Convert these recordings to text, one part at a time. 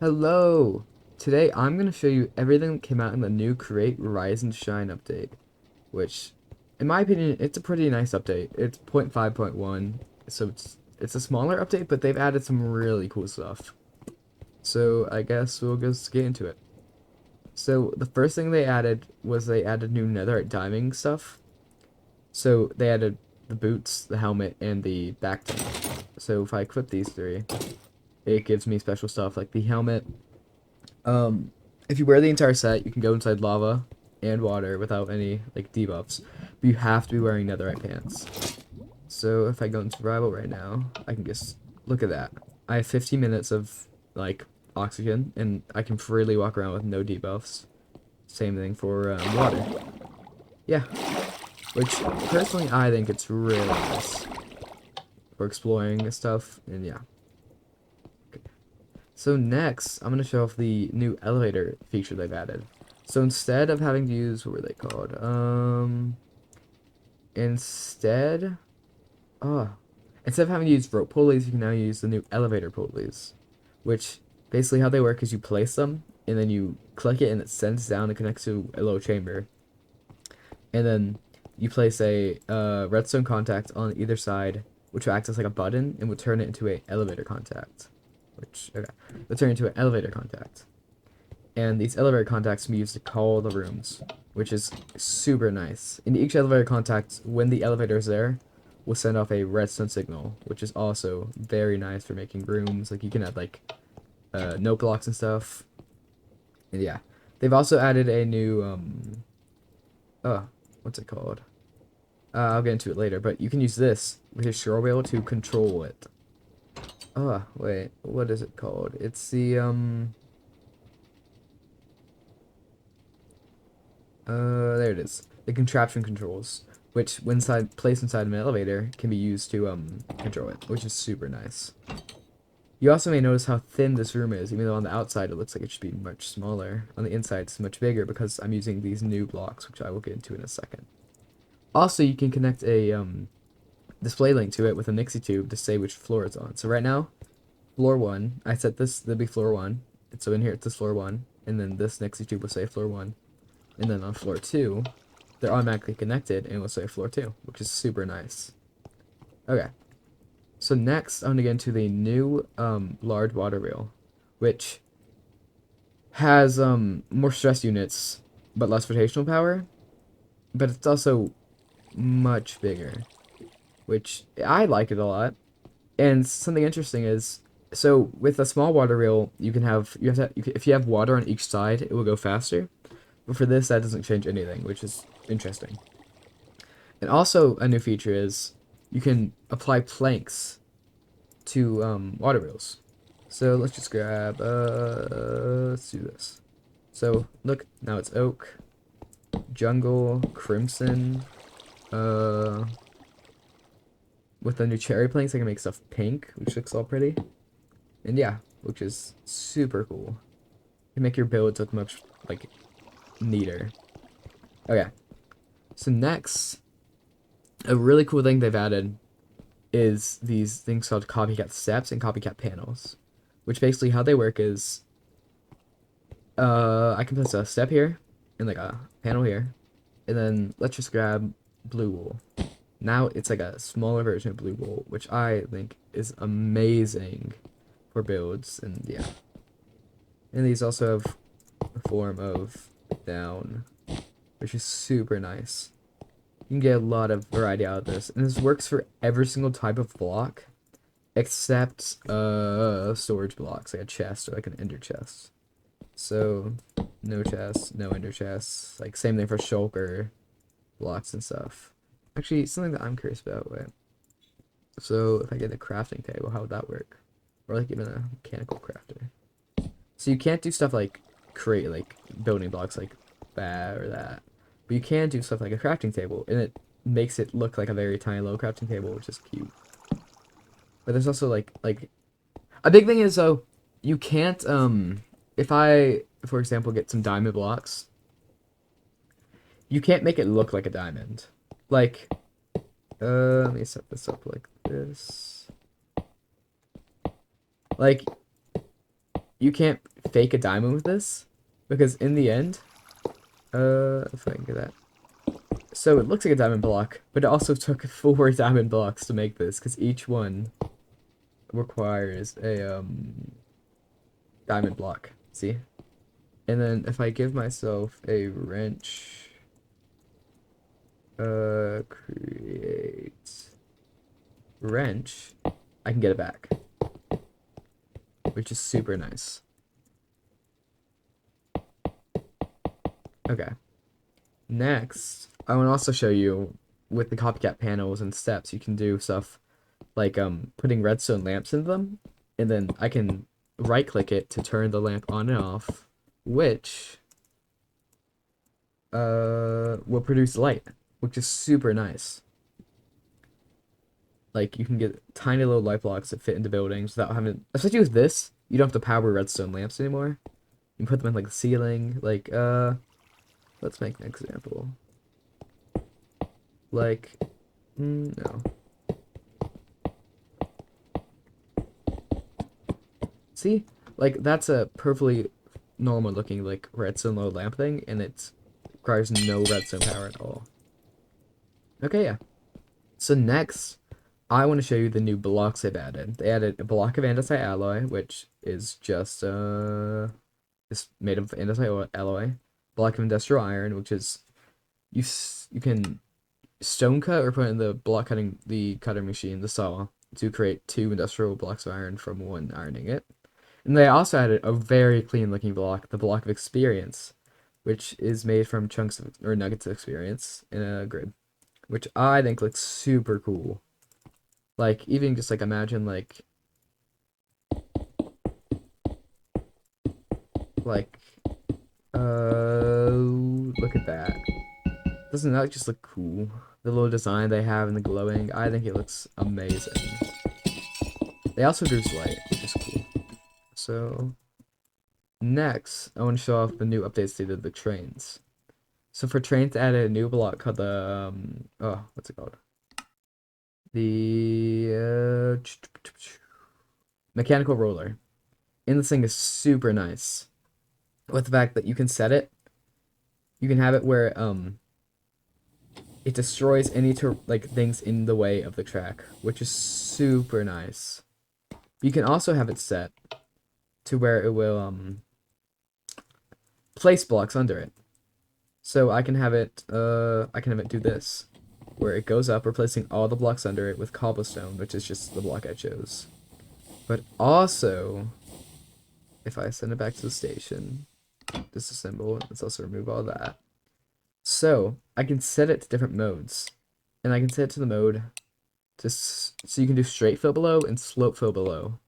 Hello! Today I'm going to show you everything that came out in the new Create Rise and Shine update, which, in my opinion, it's a pretty nice update. It's 0.5.1, so it's a smaller update, but they've added some really cool stuff. So I guess we'll just get into it. So the first thing they added was they added new netherite diving stuff. So they added the boots, the helmet, and the back tank. So if I equip these three, it gives me special stuff like the helmet. Um, if you wear the entire set, you can go inside lava and water without any like debuffs, but you have to be wearing netherite pants. So if I go in survival right now, I can just look at that. I have 15 minutes of like oxygen, and I can freely walk around with no debuffs. Same thing for water. Yeah, which personally I think it's really nice for exploring and stuff, and yeah. So next, I'm going to show off the new elevator feature they've added. So instead of having to use, what were they called? Instead, oh, instead of having to use rope pulleys, you can now use the new elevator pulleys, which basically how they work is you place them, and then you click it, and it sends down and connects to a low chamber. And then you place a redstone contact on either side, which will act as like a button, and will turn it into a elevator contact. Which, okay, will turn into an elevator contact. And these elevator contacts can be used to call the rooms, which is super nice. In each elevator contact, when the elevator is there, will send off a redstone signal, which is also very nice for making rooms. Like you can add like note blocks and stuff. And yeah, they've also added a new what's it called? I'll get into it later, but you can use this with your scroll wheel to control it. Wait, what is it called? It's the there it is. The contraption controls, which when placed inside an elevator, can be used to control it, which is super nice. You also may notice how thin this room is, even though on the outside it looks like it should be much smaller. On the inside it's much bigger because I'm using these new blocks, which I will get into in a second. Also, you can connect a display link to it with a Nixie tube to say which floor it's on. So right now, floor 1, I set this to be floor 1, and so in here it says floor 1, and then this Nixie tube will say floor 1. And then on floor 2, they're automatically connected and it will say floor 2, which is super nice. Okay, so next I'm going to get into the new large water wheel, which has more stress units but less rotational power, but it's also much bigger, which I like it a lot. And something interesting is, so with a small water wheel, if you have water on each side, it will go faster. But for this, that doesn't change anything, which is interesting. And also a new feature is you can apply planks to water wheels. So let's just grab, let's do this. So look, now it's oak, jungle, crimson, uh, with the new cherry planks, I can make stuff pink, which looks all pretty. And yeah, which is super cool. You can make your builds look much, like, neater. Okay, so next, a really cool thing they've added is these things called copycat steps and copycat panels, which basically how they work is I can place a step here and like a panel here, and then let's just grab blue wool. Now it's like a smaller version of blue wool, which I think is amazing for builds, and yeah. And these also have a form of down, which is super nice. You can get a lot of variety out of this, and this works for every single type of block except storage blocks, like a chest or like an ender chest. So no chest, no ender chests. Like same thing for shulker blocks and stuff. Actually, something that I'm curious about. Wait. So if I get a crafting table, how would that work? Or like even a mechanical crafter. So you can't do stuff like create like building blocks like that or that, but you can do stuff like a crafting table, and it makes it look like a very tiny little crafting table, which is cute. But there's also like a big thing is though, you can't if I for example get some diamond blocks, you can't make it look like a diamond. Like let me set this up like this. Like you can't fake a diamond with this, because in the end, if I can get that. So it looks like a diamond block, but it also took 4 diamond blocks to make this, because each one requires a diamond block. See? And then if I give myself a wrench, create wrench, I can get it back, which is super nice. Okay. Next, I want to also show you with the copycat panels and steps, you can do stuff like putting redstone lamps in them, and then I can right click it to turn the lamp on and off, which will produce light, which is super nice. Like you can get tiny little light blocks that fit into buildings without having, especially with this, you don't have to power redstone lamps anymore. You can put them in like the ceiling, like let's make an example. Like no. See? Like that's a perfectly normal looking like redstone load lamp thing, and it requires no redstone power at all. Okay, yeah. So next, I want to show you the new blocks they've added. They added a block of andesite alloy, which is just is made of andesite alloy. Block of industrial iron, which is you can stone cut or put in the the cutter machine, the saw, to create 2 industrial blocks of iron from 1 ironing it. And they also added a very clean looking block, the block of experience, which is made from chunks of, or nuggets of experience in a grid, which I think looks super cool. Like even just like imagine like look at that. Doesn't that just look cool? The little design they have in the glowing, I think it looks amazing. They also produce light, which is cool. So next, I want to show off the new updates they did to the trains. So for trains, they added a new block called the oh, what's it called? The mechanical roller. And this thing is super nice. With the fact that you can set it, you can have it where it destroys any like things in the way of the track, which is super nice. You can also have it set to where it will place blocks under it. So I can have it do this, where it goes up, replacing all the blocks under it with cobblestone, which is just the block I chose. But also, if I send it back to the station, disassemble, let's also remove all that. So I can set it to different modes, and I can set it to the mode so you can do straight fill below and slope fill below,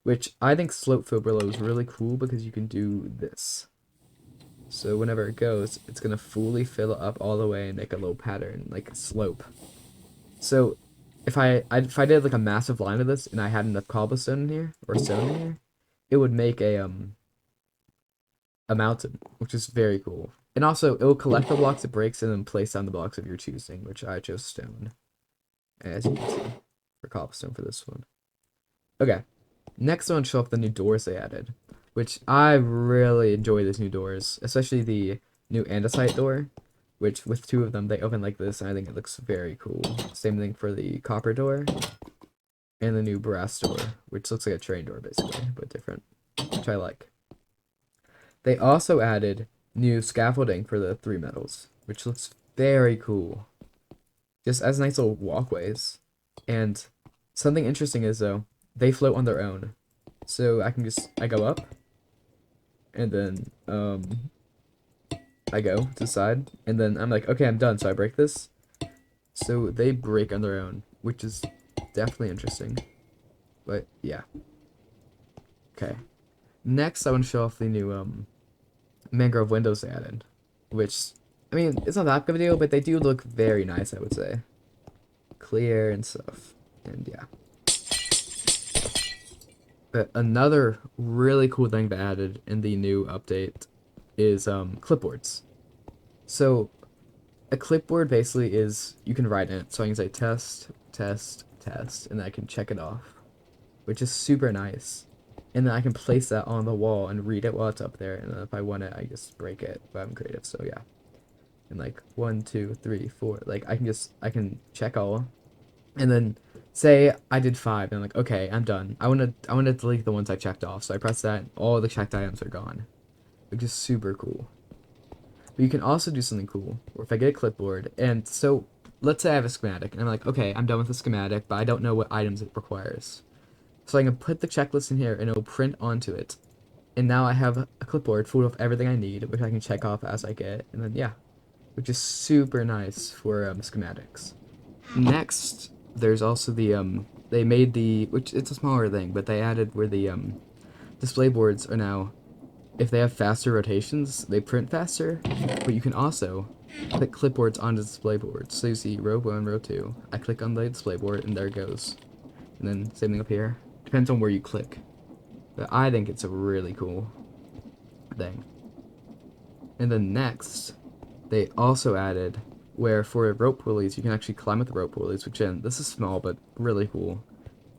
which I think slope fill below is really cool because you can do this. So whenever it goes, it's gonna fully fill it up all the way and make a little pattern, like a slope. So if I did like a massive line of this and I had enough cobblestone in here or stone in here, it would make a mountain, which is very cool. And also, it will collect the blocks it breaks and then place down the blocks of your choosing, which I chose stone, as you can see, for cobblestone for this one. Okay, next I want to show up the new doors they added, which I really enjoy these new doors, especially the new andesite door, which with 2 of them, they open like this, and I think it looks very cool. Same thing for the copper door, and the new brass door, which looks like a train door basically, but different, which I like. They also added new scaffolding for the 3 metals, which looks very cool. Just as nice little walkways. And something interesting is though, they float on their own. So I go up, and then I go to the side, and then I'm like, okay, I'm done, so I break this. So they break on their own, which is definitely interesting. But yeah. Okay. Next I want to show off the new mangrove windows they added, which, I mean, it's not that big of a deal, but they do look very nice, I would say. Clear and stuff, and yeah. But another really cool thing they added in the new update is clipboards. So a clipboard basically is, you can write in it, so I can say test, test, test, and I can check it off, which is super nice. and then I can place that on the wall and read it while it's up there. And then if I want it, I just break it. But I'm creative, so yeah. And like 1, 2, 3, 4. Like I can check all, and then say I did 5, and I'm like, okay, I'm done. I want to delete the ones I checked off. So I press that, and all the checked items are gone, which is super cool. But you can also do something cool, or if I get a clipboard, and so let's say I have a schematic, and I'm like, okay, I'm done with the schematic, but I don't know what items it requires. So I can put the checklist in here, and it'll print onto it. And now I have a clipboard full of everything I need, which I can check off as I get, and then yeah, which is super nice for schematics. Next, there's also the they made the, which it's a smaller thing, but they added where the display boards are now, if they have faster rotations, they print faster, but you can also click clipboards onto display boards. So you see row 1, row 2. I click on the display board, and there it goes. And then same thing up here. Depends on where you click. But I think it's a really cool thing. And then next, they also added where for rope pulleys, you can actually climb with the rope pulleys, which this is small, but really cool.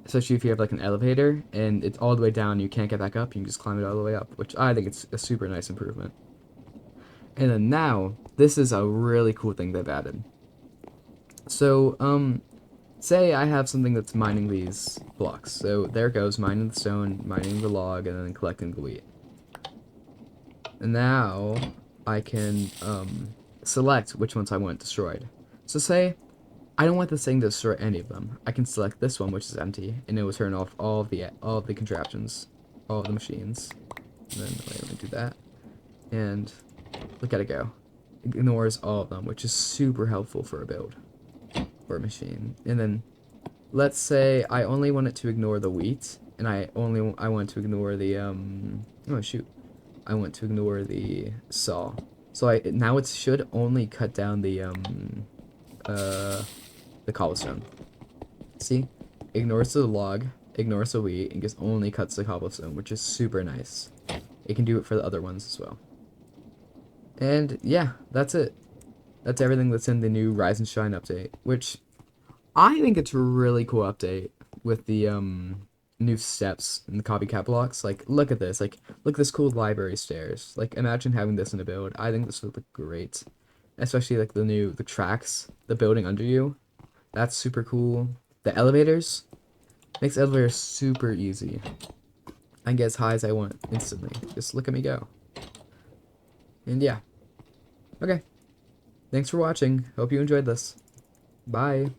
Especially if you have like an elevator and it's all the way down, you can't get back up, you can just climb it all the way up, which I think it's a super nice improvement. And then now, this is a really cool thing they've added. So, say I have something that's mining these blocks. So there it goes, mining the stone, mining the log, and then collecting the wheat. And now I can select which ones I want destroyed. So say I don't want this thing to destroy any of them. I can select this one, which is empty, and it will turn off all of the contraptions, all of the machines. And then wait, let me do that. And look at it go. It ignores all of them, which is super helpful for a build or a machine. And then let's say I only want it to ignore the wheat, and I want to ignore the oh shoot, I want to ignore the saw. So now it should only cut down the cobblestone. See? Ignores the log, ignores the wheat, and just only cuts the cobblestone, which is super nice. It can do it for the other ones as well. And yeah, that's it. That's everything that's in the new Rise and Shine update, which I think it's a really cool update with the new steps and the copycat blocks. Like, look at this. Like, look at this cool library stairs. Like, imagine having this in a build. I think this would look great. Especially like the tracks, the building under you. That's super cool. The elevators makes elevators super easy. I can get as high as I want instantly. Just look at me go. And yeah. Okay. Thanks for watching. Hope you enjoyed this. Bye.